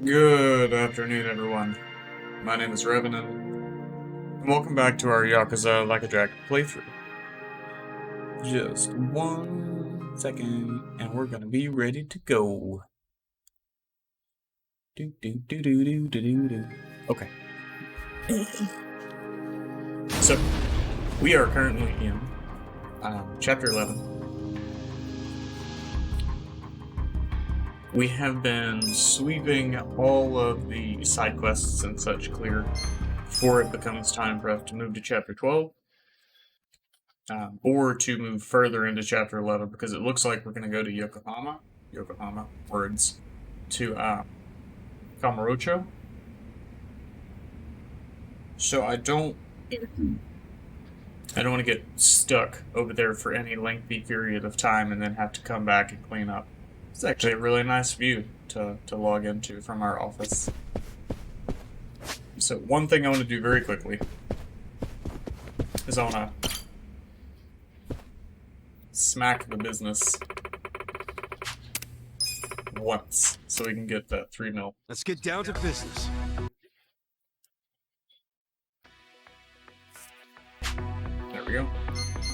Good afternoon, everyone. My name is Revenant, and welcome back to our Yakuza Like a Dragon playthrough. Just 1 second, and we're gonna be ready to go. Okay. So, we are currently in Chapter 11. We have been sweeping all of the side quests and such clear before it becomes time for us to move to Chapter 12. Or to move further into Chapter 11, because it looks like we're going to go to Yokohama, words, to Kamurocho. So I don't want to get stuck over there for any lengthy period of time and then have to come back and clean up. It's actually a really nice view to log into from our office. So one thing I want to do very quickly is I want to smack the business once so we can get that 3 mil. Let's get down to business. There we go.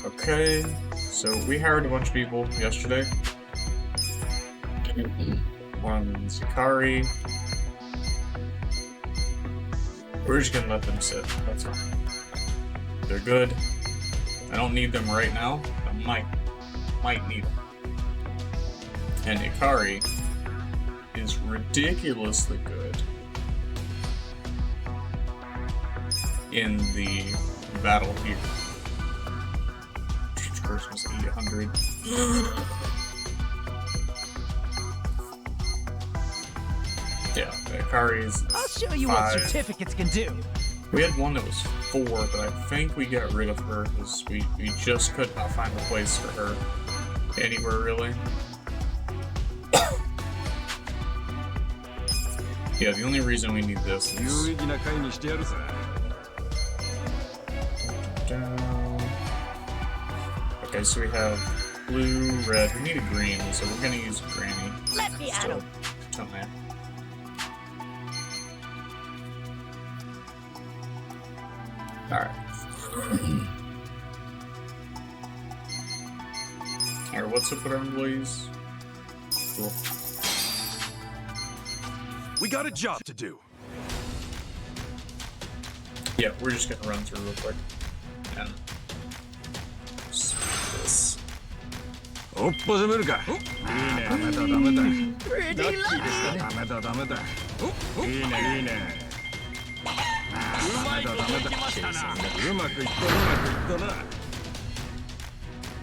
Okay, so we hired a bunch of people yesterday. One's Ikari. We're just gonna let them sit. That's fine. They're good. I don't need them right now. I might need them. And Ikari is ridiculously good in the battle here. Each person was 800. Yeah, Ikari is I'll show you 5. what certificates can do. We had one that was 4, but I think we got rid of her because we just could not find a place for her anywhere, really. Yeah, the only reason we need this is... Okay, so we have blue, red. We need a green, so we're gonna use Granny. Let me at him. Alright. Alright, what's up with our employees? Cool. We got a job to do. Yeah, we're just gonna run through real quick. And this.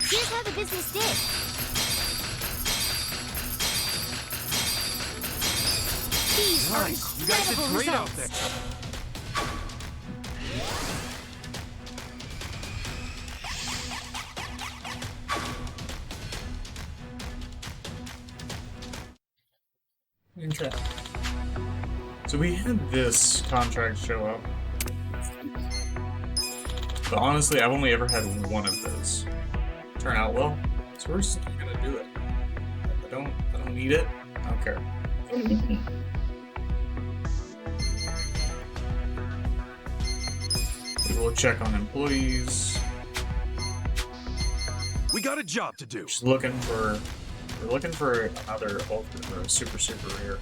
Here's how the business did. These are Nice. You guys did incredible great out results. there. Okay. So we had this contract show up. But honestly, I've only ever had one of those turn out well. So we're just gonna do it. I don't need it. I don't care. We will check on employees. We got a job to do. Just looking for we're looking for another ultra or a super rare.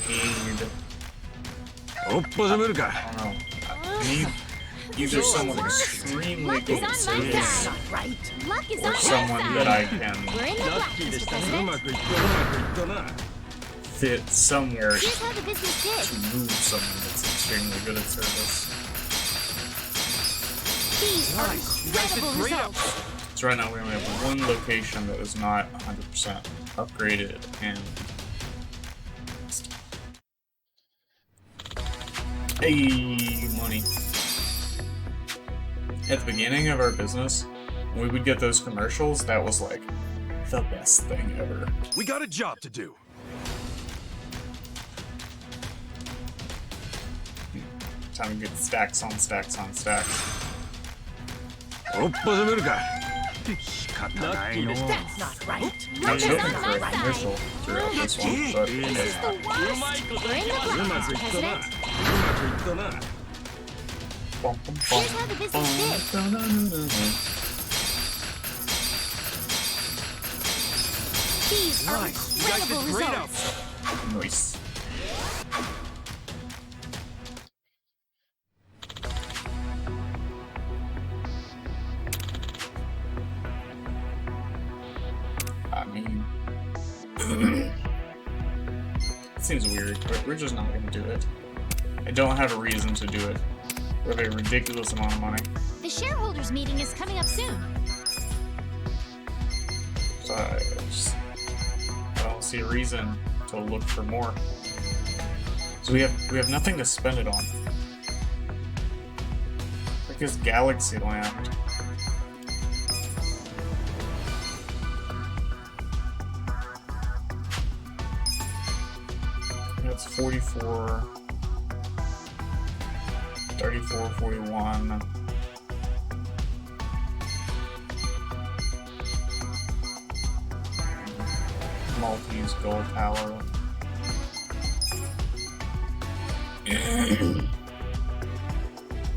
We need I don't know. I need either someone extremely good at service Right? Luck is or on someone our that side. I can We're in the black, Mr. President. fit somewhere Here's how the business to did. move someone that's extremely good at service. These are Nice. You guys did incredible great out results. there. So right now we only have one location that is not 100% upgraded, and hey, money. At the beginning of our business, when we would get those commercials, that was like the best thing ever. We got a job to do. Time to get stacks on stacks on stacks. That's not right. I was Luck is hoping on for my an side. initial throughout this one, but This is the worst. We're in Yokohama, Mr. President. Here's how the business These are Nice. You guys incredible did great results. Nice. I mean, it seems weird, but we're just not gonna do it. I don't have a reason to do it with a ridiculous amount of money. The shareholders meeting is coming up soon. So I don't see a reason to look for more. So we have nothing to spend it on. Like this Galaxy Land. That's 44, 34, 41. Maltese Gold Power.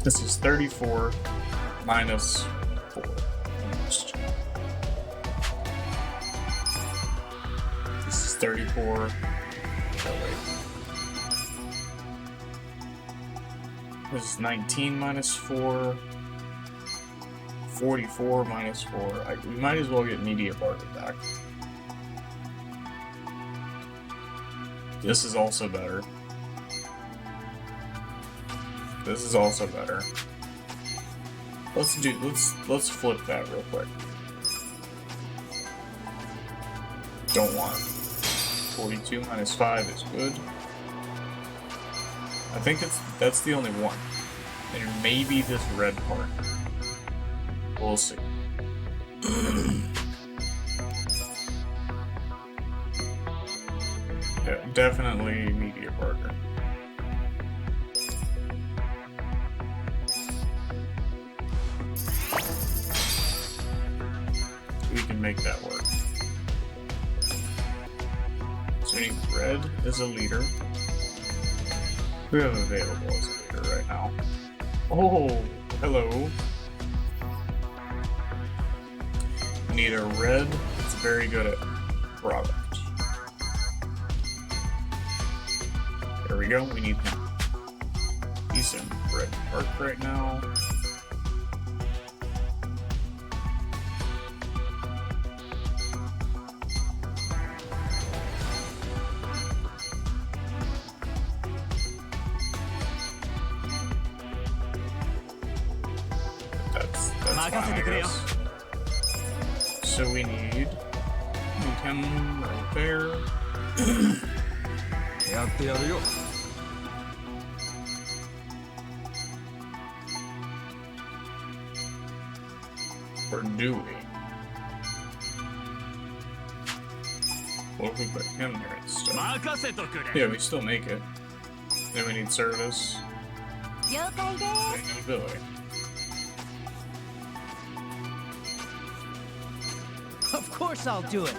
This is 34 minus 4. Almost. This is 34. Oh, wait. This is 19 minus 4. 44 minus 4. We might as well get media barter back. This is also better. This is also better. Let's flip that real quick. Don't want it. 42 minus 5 is good. I think that's the only one. And maybe this red part. We'll see. Yeah, definitely media barter. We can make that work. So we need red as a leader. Who we have available as a leader right now? Oh, hello. We need a red that's very good at product. There we go, we need him. He's in red park right now. That's fine, I guess. So we need him right there. Or do we? What if we put him there instead? Yeah, we still make it. Then we need service. 了解です We need Billy. Of course I'll do it.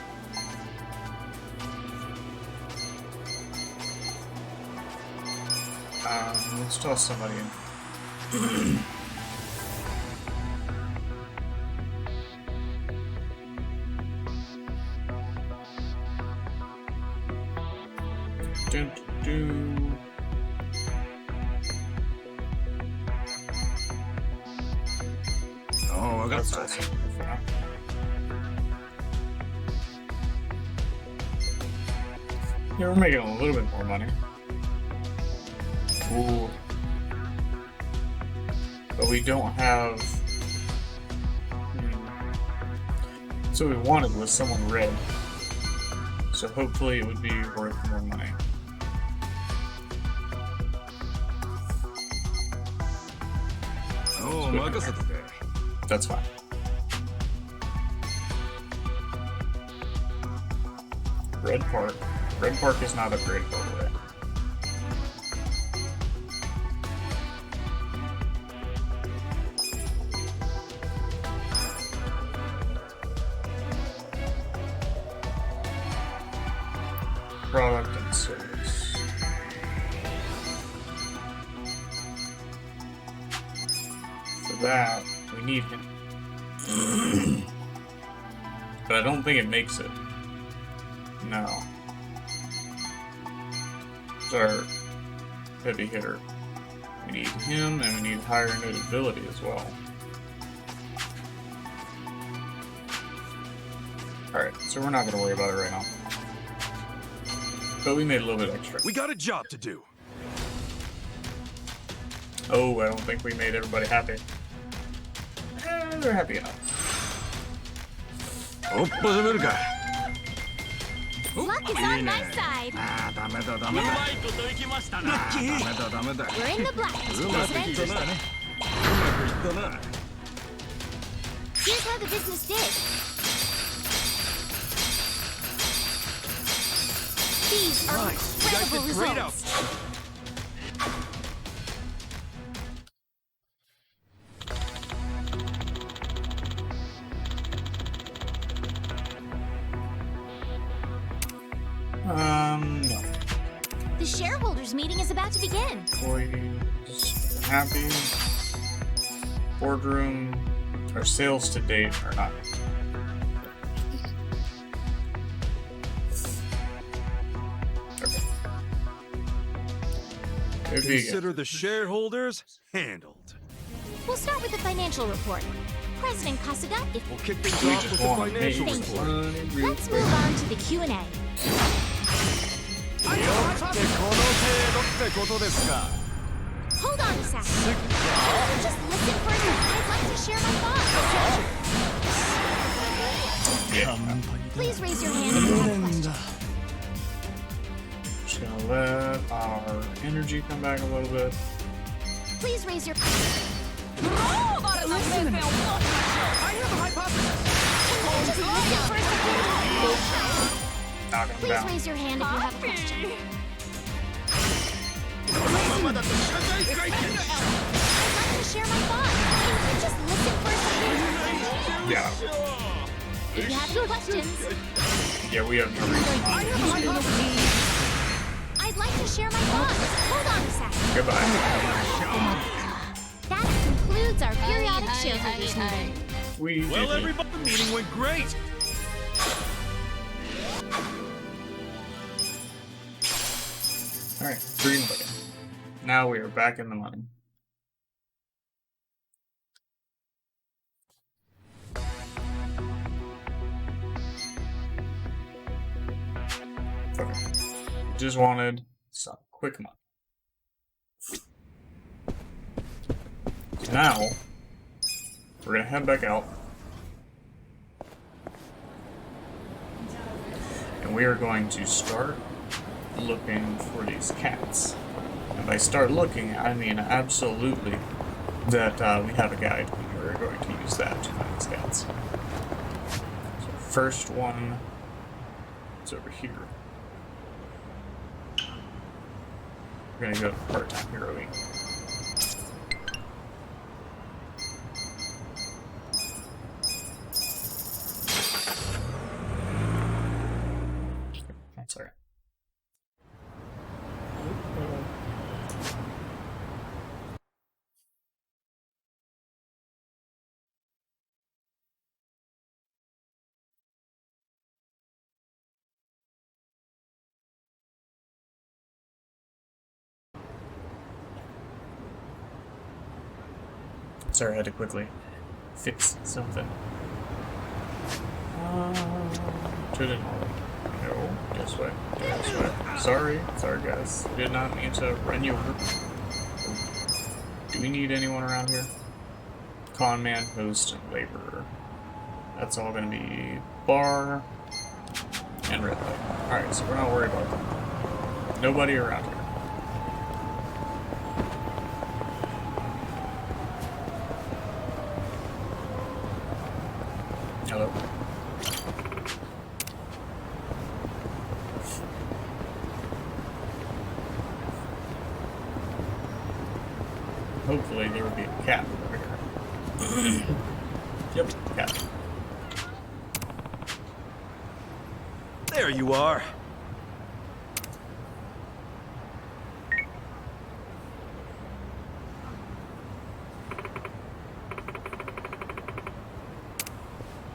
Let's toss somebody in. Do. Oh, I got That's that. awesome for now. Yeah, we're making a little bit more money. Ooh. But we don't have... So what we wanted was someone red. So hopefully it would be worth more money. Oh, That's fine. Red Park. Red Park is not upgraded all the way. that, we need him. But I don't think it makes it. No. It's our heavy hitter. We need him, and we need higher notability as well. Alright, so we're not going to worry about it right now. But we made a little bit extra. We got a job to do. Oh, I don't think we made everybody happy. They're happy enough. Luck is on my side. We're in the black, Mr. President. Here's how the business did. These are Nice. You guys incredible did great results. No. The shareholders meeting is about to begin. Employees happy. Boardroom. Our sales to date are not. Okay. There you go. Consider the shareholders handled. We'll start with the financial report. President Kasuga, if We'll kick things We off just with the want to financial make Thank you. report. money real let's quick. move on to the Q&A. Hold on a second. Just listen for a second. I'd like to share my thoughts. Yeah. Please raise your hand if you have a question. Just gonna let our energy come back a little bit. Please raise your... Listen. I have a hypothesis. Just listen for a second. Knock them Please down. raise your hand if you have a question. I'd like to share my thoughts. Can you just listen for a second? Yeah. If you have any questions, Yeah, we have no reason. I'd like to share my thoughts. Hold on a second. Goodbye. That concludes our periodic shareholders meeting. We Well, did it. everybody, the meeting went great. Alright, green button. Now we are back in the money. Okay. Just wanted some quick money. So now, we're gonna head back out. And we are going to start looking for these cats. And by start looking, I mean absolutely that we have a guide and we're going to use that to find these cats. So first one is over here. We're gonna go to part-time heroing. That's alright. Sorry, I had to quickly fix something. To the north. No, this way. This way. Sorry guys. Did not mean to run you over. Do we need anyone around here? Con man, host, and laborer. That's all gonna be bar and red light. Alright, so we're not worried about that. Nobody around here. Hello. Hopefully there will be a cat over here. Yep, cat. There you are.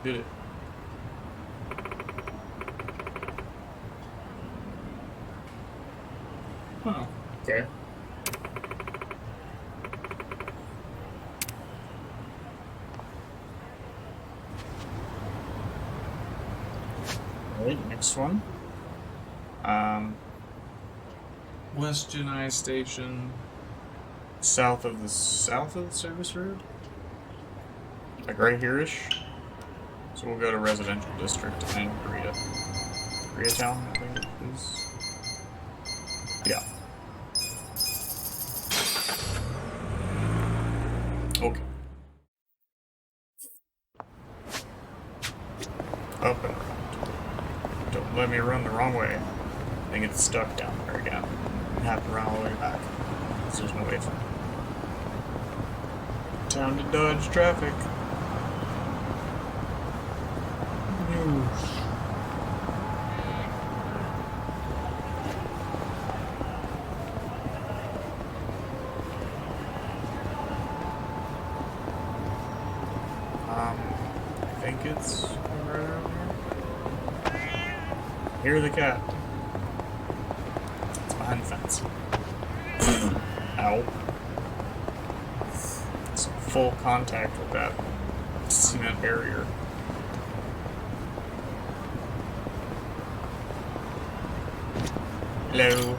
did it. Huh. Okay. Alright, next one. West I Station, south of the service road? Like right here-ish? So we'll go to residential district and Koreatown, I think it is. Yeah. Okay. Up and around. Don't let me run the wrong way. I think it's stuck down there again. I have to run all the way back. Because there's no way through. Time to dodge traffic. I think it's right around here. Hear the cat. It's behind the fence. Ow. It's full contact with that cement barrier. Hello.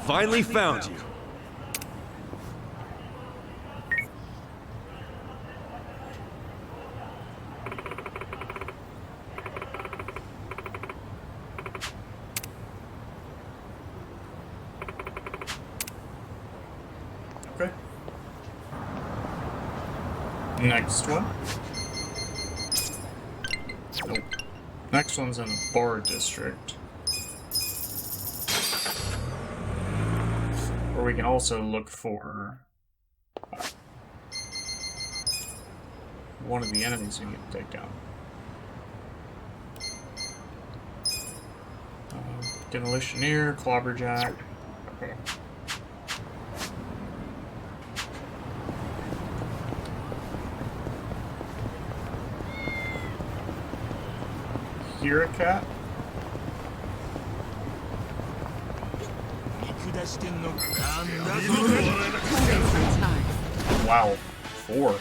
Finally found you. Okay. Next one. Nope. Next one's in the bar district. Or we can also look for one of the enemies we need to take down. Demolitioneer, Clobberjack. Okay. Hear a cat? Wow, 4.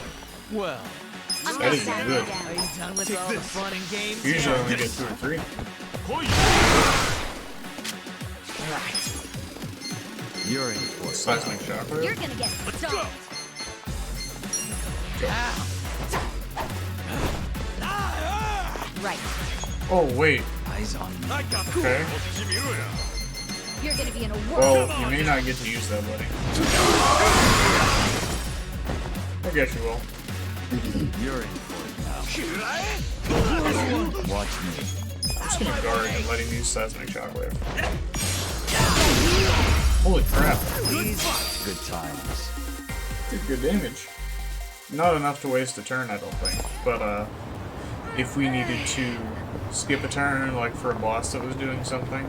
Well, I'm That not is backing good. down. are you done with all the fun and games? Usually I only get 2 or 3. Right. You're in for it. Seismic shock wave. You're gonna get stomped. Right. Oh wait, Eyes on me. okay. You're gonna be in a world. Well, you may not get to use that, buddy. I guess you will. You're in for it now. Watch me. I'm just gonna guard and letting use seismic shockwave. Holy crap. These good times. Did good damage. Not enough to waste a turn, I don't think. But if we needed to skip a turn, like for a boss that was doing something,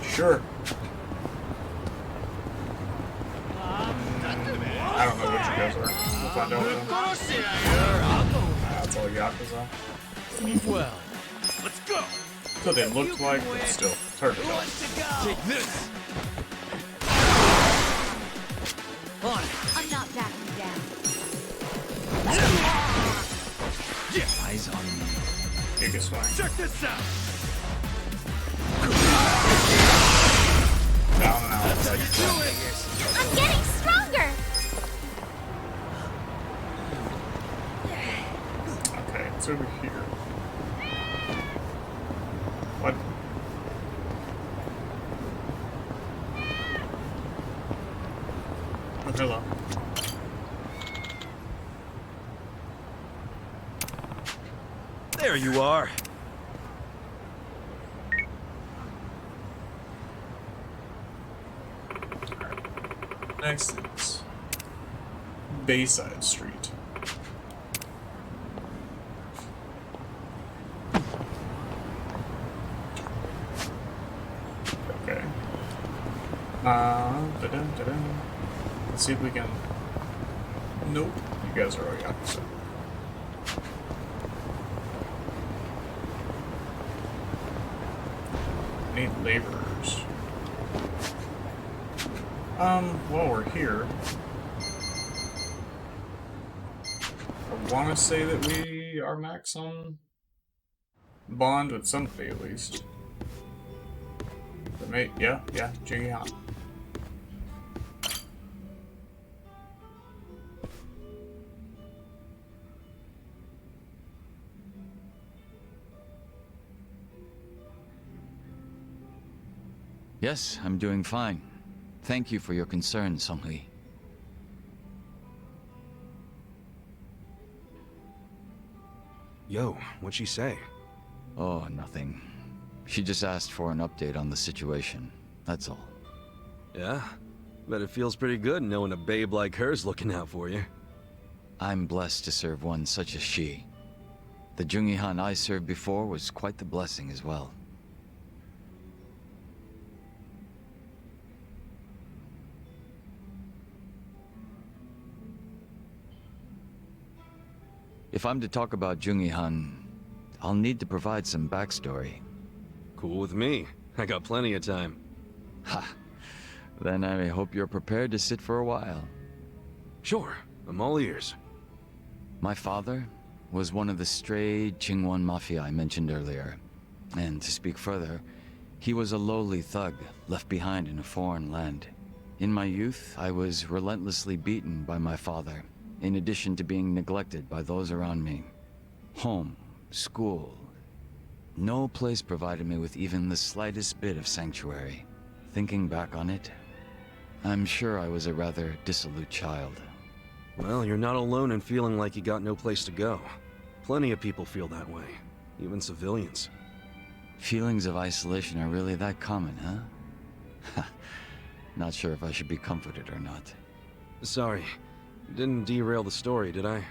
sure. I don't know what you guys are. We'll find out with them. That's all Yakuza. Well, Let's go. So they looked like, but still, it's hard to tell. Take this. on it. I'm not backing down. Eyes on me. Giga swing. Check this out. Down and out. I'm getting stronger. Okay, it's over here. What? Oh, hello. There you are. Next is Bayside Street. Okay. Da-dum, da-dum. Let's see if we can. Nope. You guys are already up, so. need laborers. While we're here, I want to say that we are max on bond with somebody at least. But yeah, Yokohama. Yes, I'm doing fine. Thank you for your concern, Songhui. Yo, what'd she say? Oh, nothing. She just asked for an update on the situation. That's all. Yeah? Bet it feels pretty good knowing a babe like her's looking out for you. I'm blessed to serve one such as she. The Yokohama I served before was quite the blessing as well. If I'm to talk about Yokohama, I'll need to provide some backstory. Cool with me. I got plenty of time. Ha! Then I hope you're prepared to sit for a while. Sure, I'm all ears. My father was one of the stray Qingwan Mafia I mentioned earlier. And to speak further, he was a lowly thug left behind in a foreign land. In my youth, I was relentlessly beaten by my father, in addition to being neglected by those around me. Home, school, no place provided me with even the slightest bit of sanctuary. Thinking back on it, I'm sure I was a rather dissolute child. Well, you're not alone in feeling like you got no place to go. Plenty of people feel that way, even civilians. Feelings of isolation are really that common, huh? Not sure if I should be comforted or not. Sorry, didn't derail the story, did I?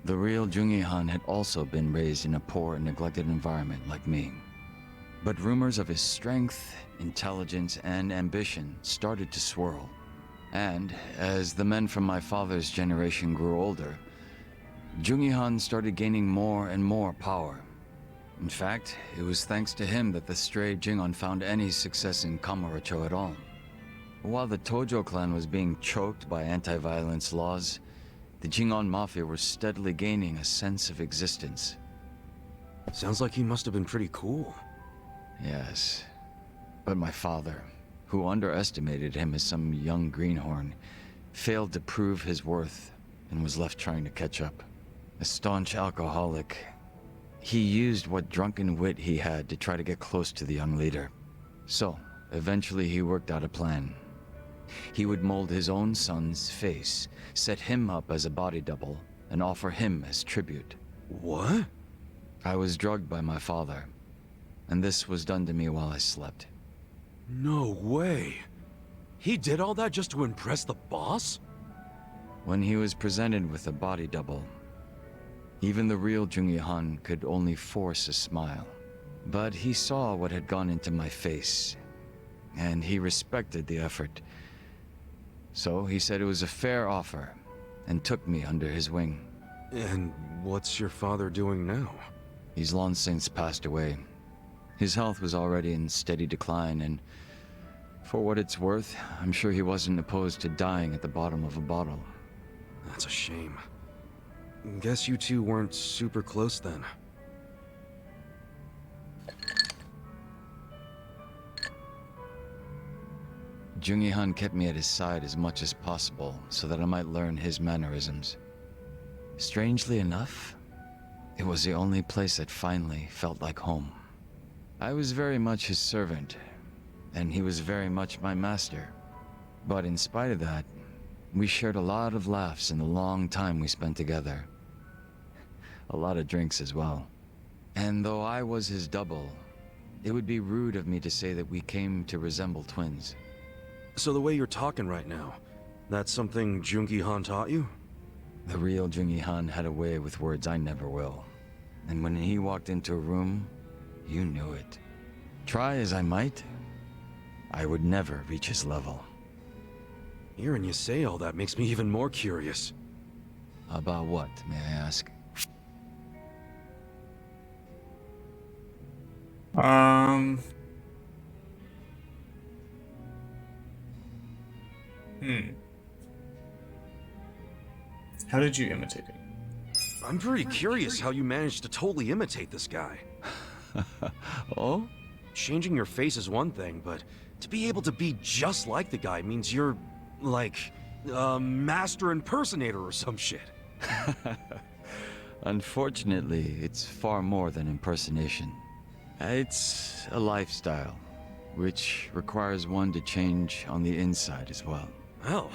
The real Yokohama had also been raised in a poor and neglected environment like me. But rumors of his strength, intelligence, and ambition started to swirl. And as the men from my father's generation grew older, Yokohama started gaining more and more power. In fact, it was thanks to him that the stray Jingon found any success in Kamurocho at all. While the Tojo clan was being choked by anti-violence laws, the Jingon Mafia were steadily gaining a sense of existence. Sounds like he must have been pretty cool. Yes. But my father, who underestimated him as some young greenhorn, failed to prove his worth and was left trying to catch up. A staunch alcoholic, he used what drunken wit he had to try to get close to the young leader. So, eventually he worked out a plan. He would mold his own son's face, set him up as a body double, and offer him as tribute. What? I was drugged by my father, and this was done to me while I slept. No way. He did all that just to impress the boss? When he was presented with a body double, even the real Yokohama could only force a smile. But he saw what had gone into my face, and he respected the effort. So he said it was a fair offer, and took me under his wing. And what's your father doing now? He's long since passed away. His health was already in steady decline, and for what it's worth, I'm sure he wasn't opposed to dying at the bottom of a bottle. That's a shame. Guess you two weren't super close then. Yokohama kept me at his side as much as possible so that I might learn his mannerisms. Strangely enough, it was the only place that finally felt like home. I was very much his servant, and he was very much my master. But in spite of that, we shared a lot of laughs in the long time we spent together. A lot of drinks as well. And though I was his double, it would be rude of me to say that we came to resemble twins. So the way you're talking right now, that's something Yokohama taught you? The real Yokohama had a way with words I never will. And when he walked into a room, you knew it. Try as I might, I would never reach his level. Hearing you say all that makes me even more curious. About what, may I ask? Um. Hmm. How did you imitate it? I'm pretty curious how you managed to totally imitate this guy. Oh? Changing your face is one thing, but to be able to be just like the guy means you're, like, a master impersonator or some shit. Unfortunately, it's far more than impersonation. It's a lifestyle, which requires one to change on the inside as well. Well,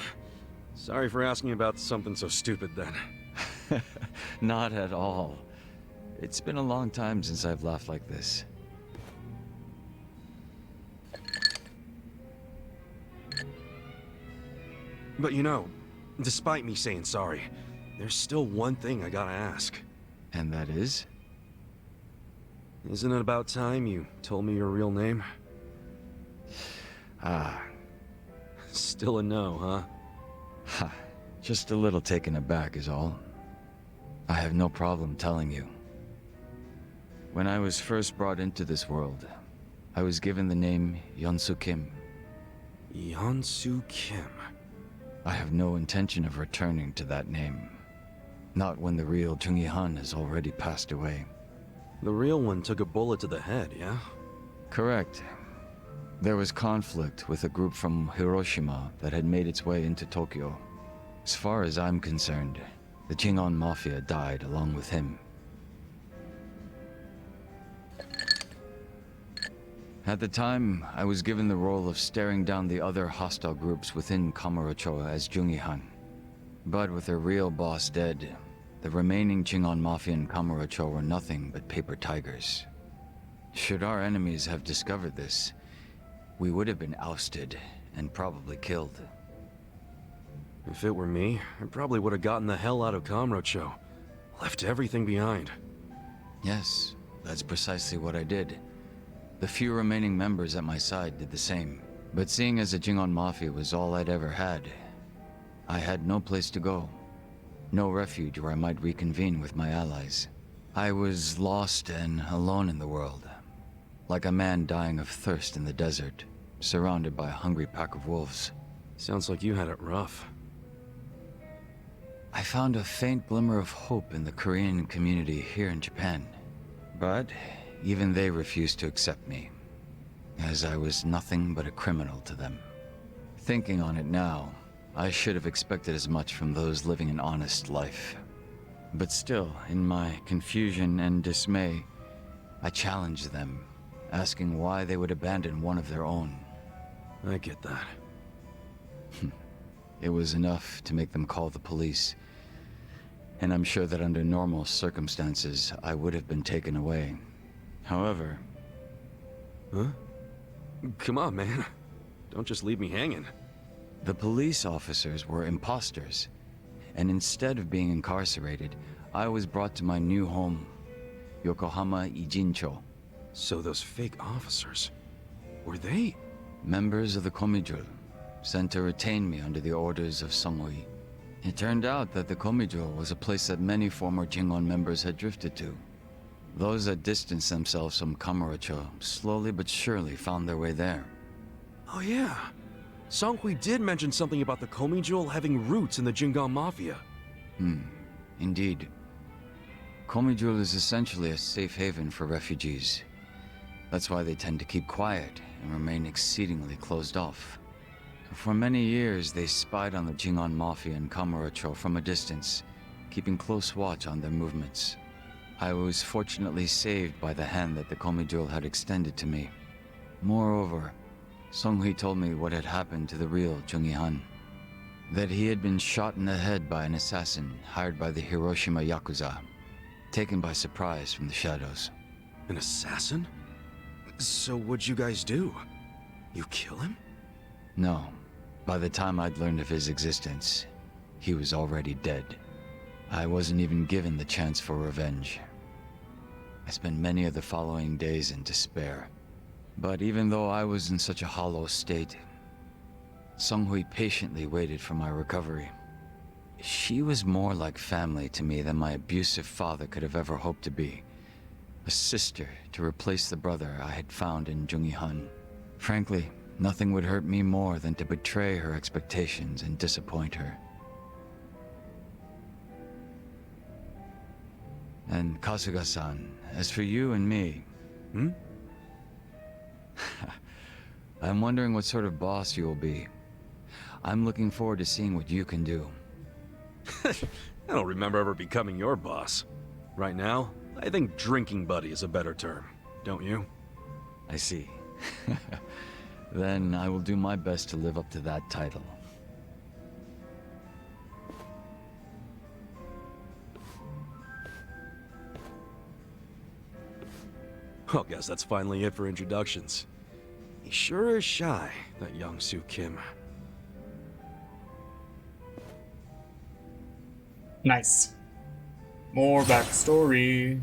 sorry for asking about something so stupid then. Not at all. It's been a long time since I've laughed like this. But you know, despite me saying sorry, there's still one thing I gotta ask. And that is? Isn't it about time you told me your real name? Ah. Still a no, huh? Ha. Just a little taken aback is all. I have no problem telling you. When I was first brought into this world, I was given the name Yeonsu Kim. Yeonsu Kim. I have no intention of returning to that name. Not when the real Jungi Han has already passed away. The real one took a bullet to the head, yeah? Correct. There was conflict with a group from Hiroshima that had made its way into Tokyo. As far as I'm concerned, the Jingon Mafia died along with him. At the time, I was given the role of staring down the other hostile groups within Kamurocho as Jungi Han. But with their real boss dead, the remaining Jingon Mafia in Kamurocho were nothing but paper tigers. Should our enemies have discovered this, we would have been ousted and probably killed. If it were me, I probably would have gotten the hell out of Kamurocho. Left everything behind. Yes, that's precisely what I did. The few remaining members at my side did the same. But seeing as the Jingon Mafia was all I'd ever had, I had no place to go. No refuge where I might reconvene with my allies. I was lost and alone in the world. Like a man dying of thirst in the desert, surrounded by a hungry pack of wolves. Sounds like you had it rough. I found a faint glimmer of hope in the Korean community here in Japan. But even they refused to accept me, as I was nothing but a criminal to them. Thinking on it now, I should have expected as much from those living an honest life. But still, in my confusion and dismay, I challenged them, asking why they would abandon one of their own. I get that. It was enough to make them call the police. And I'm sure that under normal circumstances, I would have been taken away. However... Huh? Come on, man. Don't just leave me hanging. The police officers were imposters, and instead of being incarcerated, I was brought to my new home, Yokohama Ijincho. So those fake officers, were they? Members of the Komijul, sent to retain me under the orders of Songhui. It turned out that the Komijul was a place that many former Jingon members had drifted to. Those that distanced themselves from Kamurocho slowly but surely found their way there. Oh yeah. Songhui did mention something about the Komijul having roots in the Jingon Mafia. Indeed. Komijul is essentially a safe haven for refugees. That's why they tend to keep quiet and remain exceedingly closed off. For many years, they spied on the Jingon Mafia in Kamurocho from a distance, keeping close watch on their movements. I was fortunately saved by the hand that the Komijul had extended to me. Moreover, Songhui told me what had happened to the real Jungi Han. That he had been shot in the head by an assassin hired by the Hiroshima Yakuza, taken by surprise from the shadows. An assassin? So what'd you guys do? You kill him? No. By the time I'd learned of his existence, he was already dead. I wasn't even given the chance for revenge. I spent many of the following days in despair. But even though I was in such a hollow state, Songhui patiently waited for my recovery. She was more like family to me than my abusive father could have ever hoped to be. A sister to replace the brother I had found in Jungi-han. Frankly, nothing would hurt me more than to betray her expectations and disappoint her. And Kasuga-san, as for you and me... I'm wondering what sort of boss you will be. I'm looking forward to seeing what you can do. I don't remember ever becoming your boss. Right now, I think drinking buddy is a better term, don't you? I see. Then I will do my best to live up to that title. Well, guess that's finally it for introductions. He sure is shy, that young Soo Kim. Nice. More backstory.